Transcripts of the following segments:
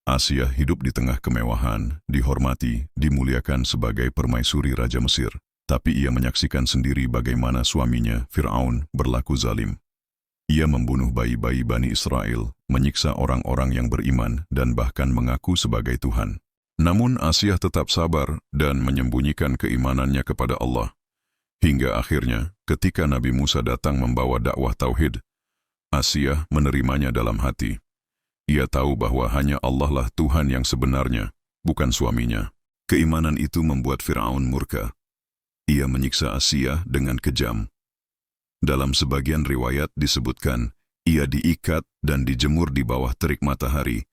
Asia hidup di tengah kemewahan, dihormati, dimuliakan sebagai permaisuri Raja Mesir. Tapi ia menyaksikan sendiri bagaimana suaminya, Fir'aun, berlaku zalim. Ia membunuh bayi-bayi Bani Israel, menyiksa orang-orang yang beriman, dan bahkan mengaku sebagai Tuhan. Namun Asia tetap sabar dan menyembunyikan keimanannya kepada Allah. Hingga akhirnya, ketika Nabi Musa datang membawa dakwah tauhid, Asia menerimanya dalam hati. Ia tahu bahwa hanya Allah lah Tuhan yang sebenarnya, bukan suaminya. Keimanan itu membuat Fir'aun murka. Ia menyiksa Asia dengan kejam. Dalam sebagian riwayat disebutkan, ia diikat dan dijemur di bawah terik matahari.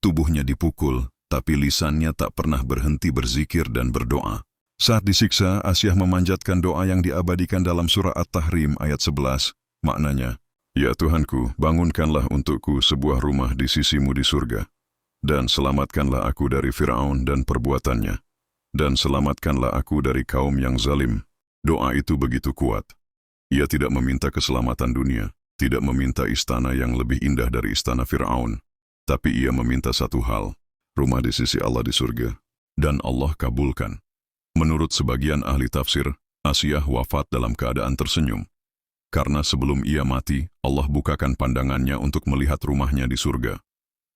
Tubuhnya dipukul, tapi lisannya tak pernah berhenti berzikir dan berdoa. Saat disiksa, Asia memanjatkan doa yang diabadikan dalam surah At-Tahrim ayat 11. Maknanya, "Ya Tuhanku, bangunkanlah untukku sebuah rumah di sisimu di surga. Dan selamatkanlah aku dari Fir'aun dan perbuatannya. Dan selamatkanlah aku dari kaum yang zalim." Doa itu begitu kuat. Ia tidak meminta keselamatan dunia, tidak meminta istana yang lebih indah dari istana Fir'aun. Tapi ia meminta satu hal, rumah di sisi Allah di surga. Dan Allah kabulkan. Menurut sebagian ahli tafsir, Asia wafat dalam keadaan tersenyum. Karena sebelum ia mati, Allah bukakan pandangannya untuk melihat rumahnya di surga.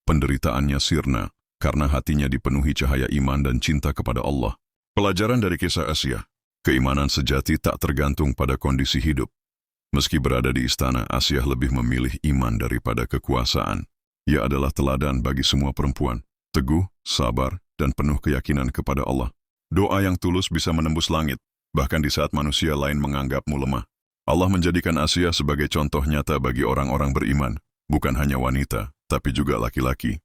Penderitaannya sirna, karena hatinya dipenuhi cahaya iman dan cinta kepada Allah. Pelajaran dari kisah Asia, keimanan sejati tak tergantung pada kondisi hidup. Meski berada di istana, Asia lebih memilih iman daripada kekuasaan. Ia adalah teladan bagi semua perempuan, teguh, sabar, dan penuh keyakinan kepada Allah. Doa yang tulus bisa menembus langit, bahkan di saat manusia lain menganggapmu lemah. Allah menjadikan Asia sebagai contoh nyata bagi orang-orang beriman, bukan hanya wanita, tapi juga laki-laki.